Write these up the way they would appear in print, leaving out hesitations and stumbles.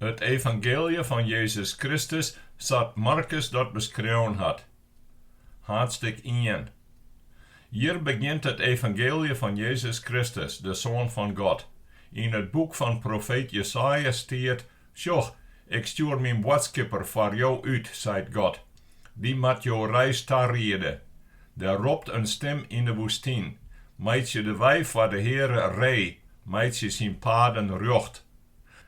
Het evangelie van Jezus Christus zat Markus dat beschreven had. Haadstik 1. Hier begint het evangelie van Jezus Christus, de Zoon van God. In het boek van profeet Jesaja staat: "Sjoch, ik stuur mijn boodschapper voor jou uit, zei God. Die moet jou reis tarrieden. Der ropt een stem in de woestijn. Meitsje de wij voor de Heere rij, meitsje zijn paden rocht."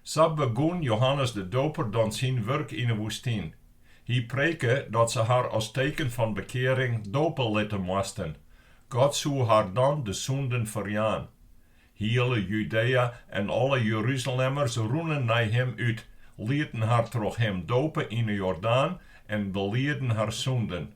Zo begon Johannes de Doper dan zijn wurk in de woestijn. Hij preke dat ze haar als teken van bekering dopen laten moesten. God zou haar dan de zonden verjaan. Hele Judea en alle Jeruzalemmers roenen naar hem uit, lieten haar troch hem dopen in de Jordaan en beleerden haar zonden.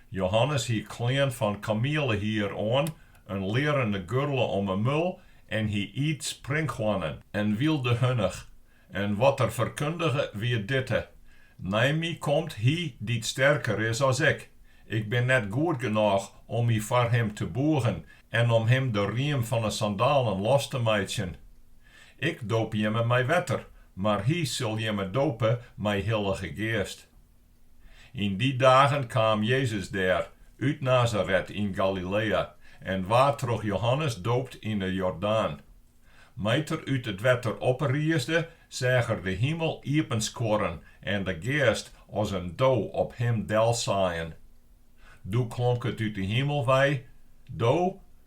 Johannes hield klein van kamelen hier aan, een lerende gurle om een mul, en hij eet springhwannen en wilde hunnig. En wat er verkundige wie ditte: "Na mij komt hij die sterker is als ik. Ik ben net goed genoeg om mij voor hem te bogen en om hem de riem van de sandalen los te meitsjen. Ik doop je met mijn wetter, maar hij zal je me dopen met heilige geast." In die dagen kwam Jezus daar, uit Nazareth in Galiléa, en waar troch Johannes doopt in de Jordaan. Meter uit het wetter opriesde, zag er de hemel iepenskoren en de geast als een douw op hem del saaien. Doe klonk het uit de hemel wij: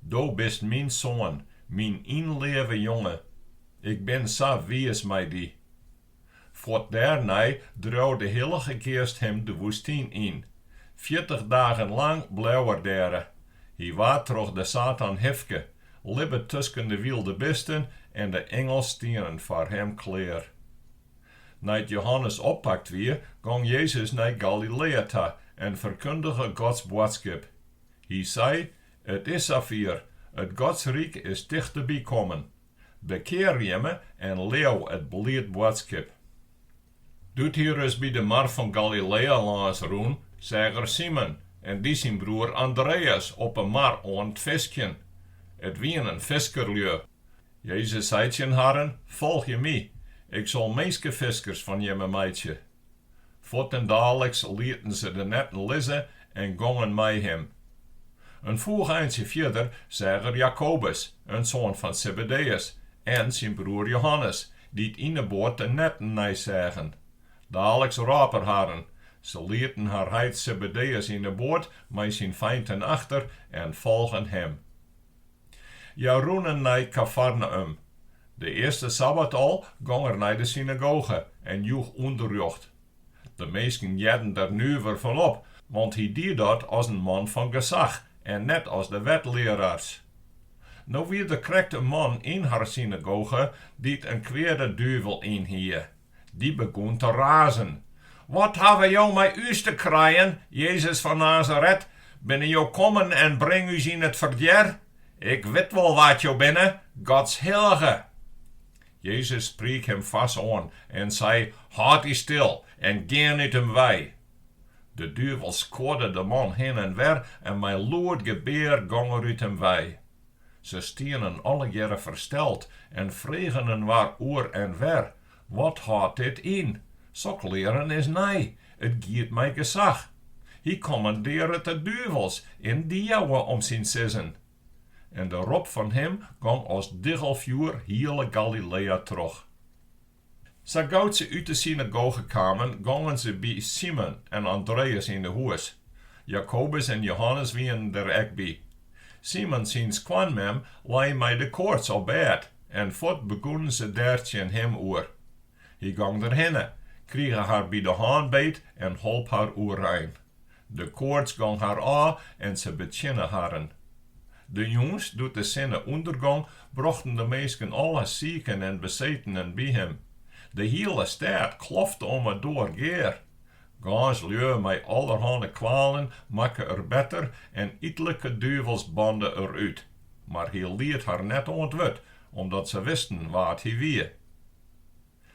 "Do bist mijn zoon, mijn inleven jongen. Ik ben zo wies mij die." Voort daarna droeg de heilige geest hem de woestijn in. 40 dagen lang bleef er daar. Hij was troch de Satan hefke, libbe tussen de wilde beesten en de engels stieren voor hem klaar. Nadat Johannes oppakt weer, ging Jezus naar Galiléa toe en verkondigde Gods boodschap. Hij zei: "Het is zover, het Godsrijk is dichterbij komen. Bekeer je me en leeuw het blijd boodschap." Doet hier eens bij de mar van Galiléa langs roen, zei er Simon en die zijn broer Andreas op een mar aan het Festje. Het wien een fiskerlui. Jezus zei tegen haren: "Volg je mij. Ik zal meeste fiskers van je meitsje." Voort en dadelijks lieten ze de netten liggen en gongen met hem. Een voeg eindje verder zag er Jacobus, een zoon van Zebedeus, en zijn broer Johannes, die het in de boot de netten nazagen. Dadelijks raper haren. Ze lieten haar Heit Zebedeus in de boot met zijn feinden achter en volgen hem. Ja roenen naar Cafarnaum. De eerste sabbat al ging er naar de synagoge en joeg onderjocht. De meesten jedden er nu weer van op, want hij deed dat als een man van gezag en net als de wetleraars. Nou weer de krekte man in haar synagoge die een kwade duivel in hier. Die begon te razen. "Wat hebben jou met u te krijgen, Jezus van Nazareth? Binnen jou komen en breng u in het verder? Ik weet wel wat jou binnen, Gods heilige." Jezus spreekt hem vast aan en zei: "Houd die stil en ga niet hem wij." De duivel squadde de man heen en weer en mijn lood gebeer ging er uit hem wij. Ze stieren alle jaren versteld en vregen een waar oor en weer: "Wat houdt dit in? Zo leren is nee, het giet mij gezag. Hij commandeert de duivels in die jouwe om zijn sissen." En de ropt van hem ging als diggelvuur hele Galiléa troch. Zo gauw ze uit de synagoge kwamen, gingen ze bij Simon en Andreas in de huis. Jacobus en Johannes waren er ook bij. Simon ziens kwanmem lei mij de koorts op bed, en voort begonnen ze daartje hem oer. Hij ging erheen, kreeg haar bij de hand beet en holp haar ûnreine. De koorts ging haar aan en ze beginnen haren. De jongens, doet de zinnen ondergang, brachten de meesten alle zieken en bezetenen bij hem. De hele stad klofte om het door geer. Gans lui met allerhande kwalen makken er beter en ietelijke duivels banden eruit. Maar hij liet haar net ontwet, omdat ze wisten wat hij wie.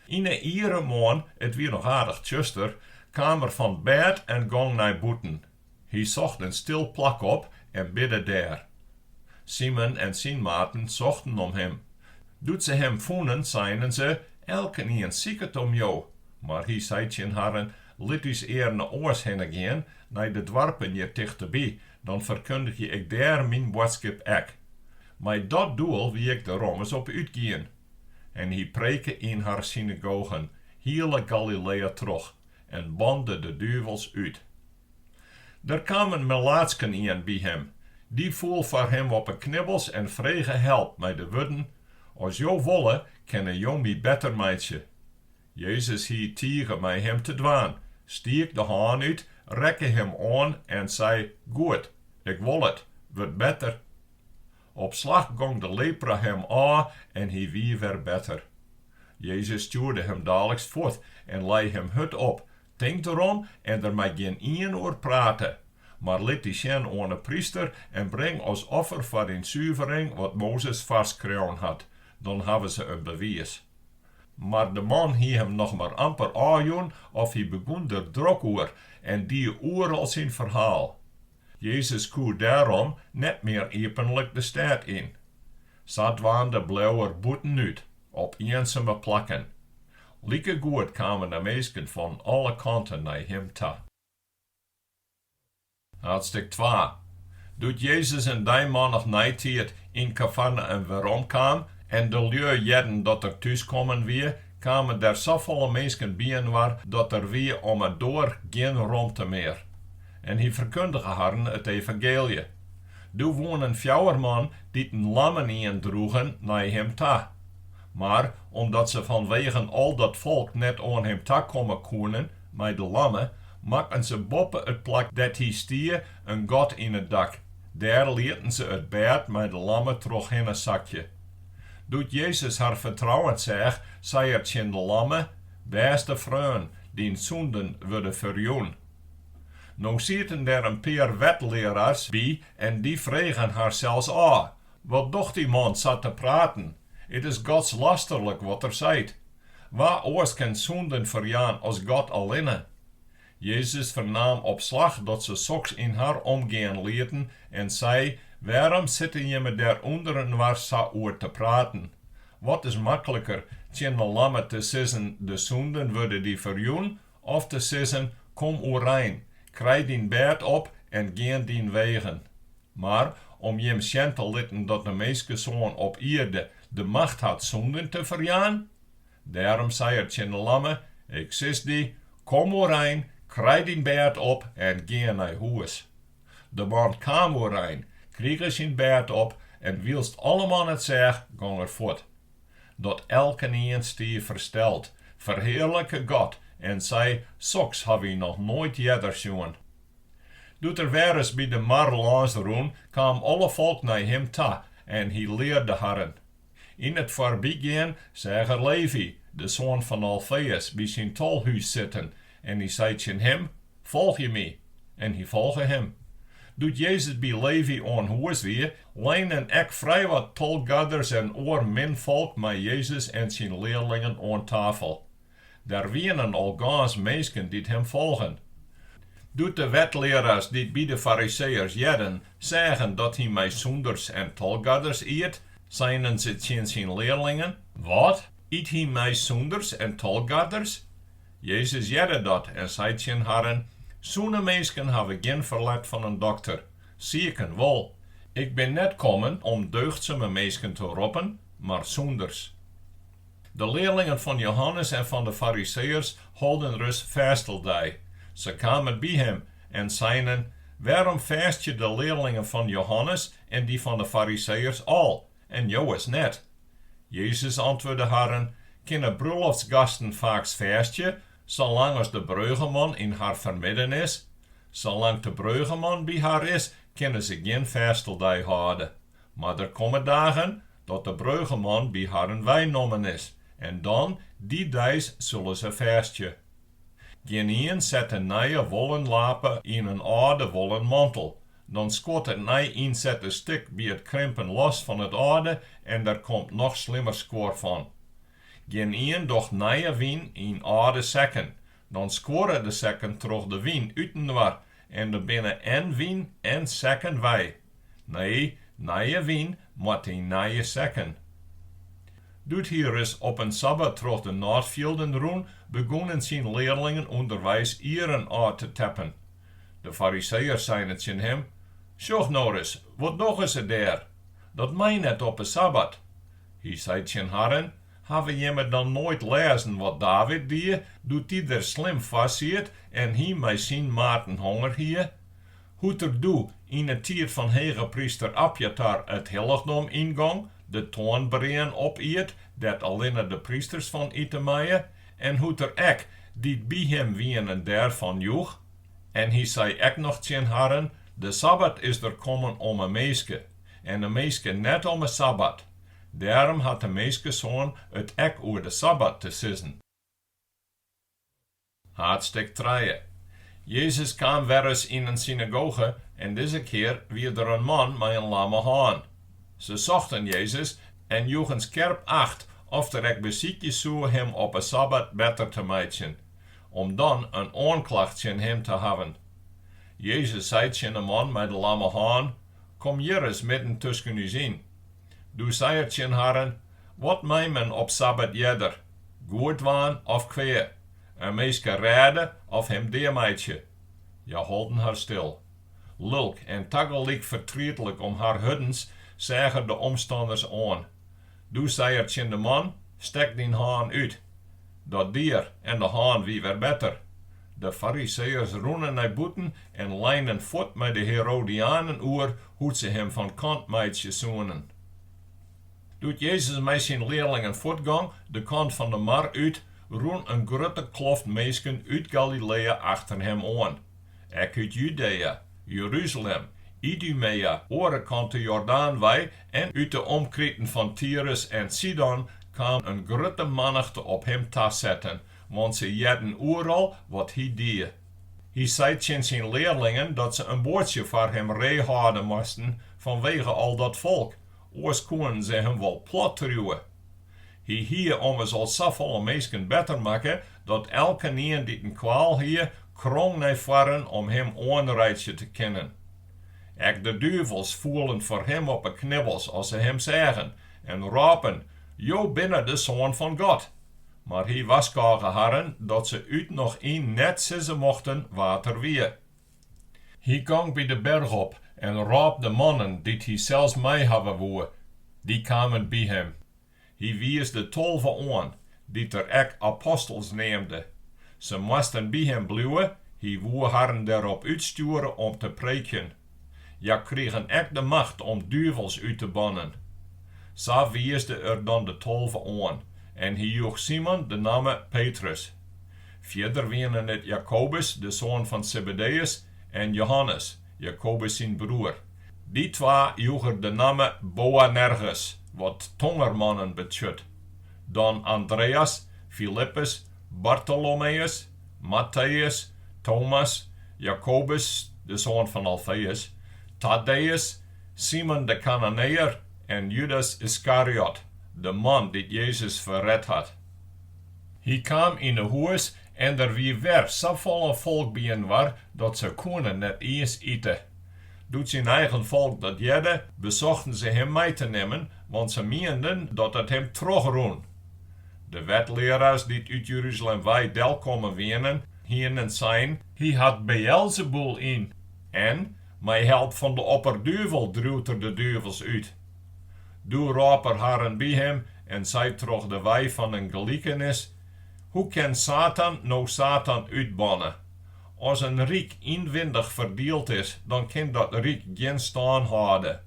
In een iere maand, het weer nog aardig tjuster, kwam er van bed en ging naar buiten. Hij zocht een stil plak op en bidde daar. Simon en zijn maten zochten om hem. Doet ze hem vonden, zeiden ze: elke een zieket om jou. Maar hij zei tegen haren, liet us eer naar oors heen gaan, naar de dwarpen hier dichterbij, dan verkondig je ik daar mijn boodschap ek. Maar dat doel wie ik de Rome's op uitgien. En hij preke in haar synagogen, hele Galiléa troch, en bande de duivels uit. Er kwamen melaatsken in bij hem, die voel voor hem op een knibbels en vregen help met de woorden, als jou wolle, kennen jou mij beter meitsje. Jezus hier tegen mij hem te dwaan, stiek de haan uit, rekke hem aan en zei, goed, ik wil het, wordt beter. Op slag gong de lepra hem aan en hij wie weer beter. Jezus stuurde hem dadelijks voort en lei hem hut op, denk erom en er mag geen 1 uur praten. Maar liet die zien aan de priester en breng als offer voor de zuivering wat Mozes vastgekregen had. Dan hebben ze een bewijs. Maar de man hie hem nog maar amper aanjoen of hij begon er druk oer en die oer al zijn verhaal. Jezus koe daarom net meer openlijk de stad in. Zat waren de blauwe boeten uit, op eenzame plakken. Lieke goed kwamen de meesten van alle kanten naar hem toe. Haadstik 2. Doet Jezus en die man nog nijtijd in Kafana en waarom kwam, en de lui jedden dat er thuis komen weer, kwamen er zoveel mensen bij waar dat er weer om het door geen romte meer. En hij verkondigde haar het evangelie. Toen woonde een fjouwerman die een lammen indroegen naar hem toe. Maar omdat ze vanwege al dat volk net aan hem toe komen konden, met de lammen, maakten ze boppen het plak dat hij stier een gat in het dak. Daar lieten ze het bed met de lammen troch in een zakje. Doet Jezus haar vertrouwen zeg, zei het in de lammen, beste vreun, die zonden worden verjoen. Nou zitten er een paar wetleraars bij en die vregen haar zelfs aan. Wat docht die man zat te praten? Het is Gods lasterlijk wat er zijt. Waar oors kan zonden verjaan als God alleen? Jezus vernam op slag dat ze soks in haar omgaan lieten en zei, waarom zitten je me daaronder en waar zo oor te praten? Wat is makkelijker, tjen de lammen te zeggen, de zonden worden die verjoen, of te zeggen, kom ûnreine, krijg die bed op en gaan die wegen. Maar om jem schen te litten dat de meeste zoon op Ierde de macht had zonden te verjaan, daarom zei het tjen de lammen, ik sis die, kom ûnreine, krijg die bed op en ga naar huis. De man kwam ûnreine, kreeg zijn bed op en wilst allemaal het zeg, ging er voort. Dat elke een stier versteld, verheerlijke God en zei, soks heb je nog nooit jeder zien. Doet er weer eens bij de marwâl kwam alle volk naar hem toe en hij leerde haren. In het Begjin zag er Levy, de zoon van Alfeus, bij zijn tolhuis zitten en hij zei tegen hem, volg je mij? En hij volgde hem. Doet Jezus bij Levy aan huis weer, leenen ek vrij wat tolgadders en minvolk met Jezus en zijn leerlingen aan tafel. Daar wienen al gans mensen die hem volgen. Doet de wetleraars die bij de fariseërs jedden zeggen dat hij met zoenders en tolgadders eet, zijn ze tegen zijn leerlingen, wat? Eet hij met zoenders en tolgadders? Jezus jedde dat en zei tegen haren, zo'n mensen hebben geen verlet van een dokter. Zieken wel. Ik ben net komen om deugdzame mensen te roepen, maar zoenders. De leerlingen van Johannes en van de fariseërs holden rust vasteldij. Ze kwamen bij hem en zeiden, waarom vast je de leerlingen van Johannes en die van de fariseërs al, en jou is net? Jezus antwoordde haren, kunnen bruiloftsgasten vaak vastje, zolang als de bruigeman in haar vermidden is? Zolang de bruigeman bij haar is, kunnen ze geen vasteldij houden. Maar er komen dagen dat de bruigeman bij haar een wijnnommen is, en dan, die dijs, zullen ze vastje. Geen zet een nieuwe wollen lapen in een oude wollen mantel. Dan skot het nieuw inzette stuk bij het krimpen los van het oude en er komt nog slimmer score van. Geen doch nieuwe wien in oude sekken. Dan scoren de sekken troch de wien uitenwaar en er binnen en wien en sekken wij. Nee, nieuwe wien moet in nieuwe sekken. Doet hier is op een sabbat troch de naadvelden roen, begonnen zijn leerlingen onderwijs ieren aan te tappen. De fariseërs zeiden tegen hem, "Sjoch nou eens, wat nog is er daar? Dat mij net op een sabbat." Hij zei tegen Herren, "Hebben jullie dan nooit lezen wat David die, doet die er slim vastzit en hij mij zijn maten honger hier? Hoe er doe in de tijd van hege priester Abjatar het heiligdom ingang, de toornbreën opeet, dat alleen de priesters van eten maaien, en hoe er ek die bij hem wienen daarvan joeg. En hij zei ek nog tegen Herren, de sabbat is er komen om een meeske, en de meeske net om een sabbat. Daarom had de meeske zoon het ek oer de sabbat te sissen." Haadstik 3. Jezus kwam weer eens in een synagoge en deze keer weer er een man met een lamme haan. Ze zochten Jezus en joegen scherp acht of er ek beziekje zou hem op een sabbat beter te meitsje, om dan een aanklacht tegen hem te hebben. Jezus zei tegen de man met de lamme haan, "Kom hier eens midden tussen u zien." Du zei tegen Herren, "Wat mij men op sabbat jeder, goed waan of kwee, een meeske redden of hem deermeidje." Ja, holden haar stil. Lulk en tegelijk vertretelijk om haar huddens zagen de omstanders aan. Du zei tegen de man, "Stek die haan uit." Dat dier en de haan wie weer beter. De fariseërs roenen naar buiten en lijnen voet met de Herodianen oer hoe ze hem van kant meitsje zoenen. Doet Jezus met zijn leerlingen voortgang de kant van de mar uit, roen een grote kloft meisken uit Galiléa achter hem aan. Ek uit Judea, Jeruzalem, Idumea, oore kant de Jordaan wij en uit de omkreten van Tyrus en Sidon kwam een grote mannichte op hem te zetten, want ze jedden overal wat hij deed. Hij zei tegen zijn leerlingen dat ze een boordje voor hem ree houden moesten vanwege al dat volk, oors konden ze hem wel plat truwen. Hij hier om het al zoveel meesken beter maken, dat elke een die een kwaal hier krong naar voren om hem aanrijden te kennen. Ek de duivels voelen voor hem op de knibbels als ze hem zagen en roepen, "Jo binnen de zoon van God." Maar hij was geharren dat ze uit nog een net sissen mochten water weer. Hij ging bij de berg op en roep de mannen die hij zelfs mij hebben woe, die kwamen bij hem. Hij wies de 12 aan, die er ek apostels neemde. Ze moesten bij hem blijven, hij woe haar daarop uitsturen om te preken. Ja, kregen ek de macht om duivels uit te bannen. Zo wiesde er dan de 12 aan, en hij joeg Simon de naam Petrus. Verder wienen het Jacobus, de zoon van Zebedeus, en Johannes, Jacobus zijn broer. Die twee joegen de naam Boanerges, wat tongermannen betjut. Dan Andreas, Philippus, Bartholomeus, Matthäus, Thomas, Jacobus, de zoon van Alfeus, Thaddeus, Simon de Cananeer en Judas Iscariot, de man die Jezus verred had. Hij kwam in de huis en er wie weer zoveel volk bijeen was dat ze konden net eens eten. Doet zijn eigen volk dat jedde, bezochten ze hem mee te nemen, want ze meenden dat het hem troch roen. De wetleraars die uit Jeruzalem wij del komen wenen, hieren zijn, hij had Beelzebul in. En, met help van de opperduivel druwt er de duivels uit. Doe roeper haren bij hem en zei troch de wij van een gelijkenis, hoe kan Satan nou Satan uitbannen? Als een rijk inwendig verdeeld is, dan kan dat rijk geen staan houden.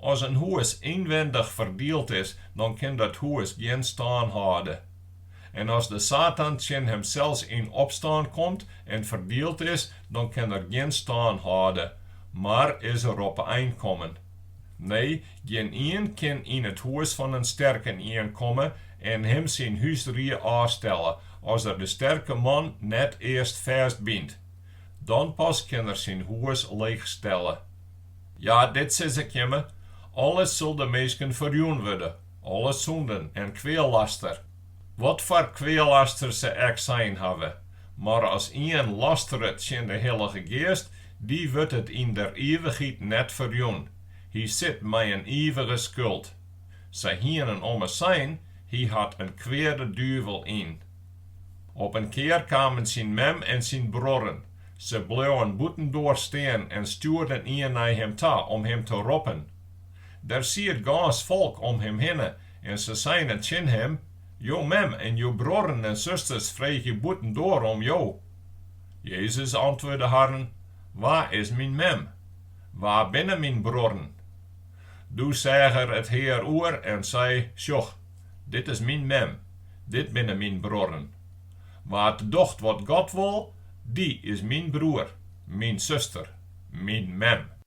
Als een huis inwendig verdeeld is, dan kan dat huis geen staan houden. En als de Satan tegen hemzelf in opstaan komt en verdeeld is, dan kan er geen staan houden, maar is er op einkomen. Nee, geen een kan in het huis van een sterke inkomen en hem zijn huisrie aanstellen, als er de sterke man net eerst vastbindt. Dan pas kan er zijn huis leegstellen. Ja, dit zeg ik je, alles zal de meesten verjoen worden, alle zonden en kweellaster. Wat voor kweellaster ze ek zijn hebben, maar als een lasteret zijn de Heilige Geest, die wordt het in der eeuwigheid net verjoen. Hij zit met een eeuwige schuld. Ze hieren om het zijn, Hij had een kwade duivel in. Op een keer kwamen zijn mem en zijn broren. Ze bleven buitendoor staan en stuurden een naar hem toe om hem te roepen. Daar zie het gans volk om hem heen en ze zeiden tegen hem: Jo mem en jo broren en zusters vregen buitendoor om jou. Jezus antwoordde haar: Waar is mijn mem? Waar binnen mijn broren? Doe zeggen het heer oer en zei: Sjoch, dit is mijn mem, dit binnen mijn broren. Waar het docht wat God wil, die is mijn broer, mijn zuster, mijn mem.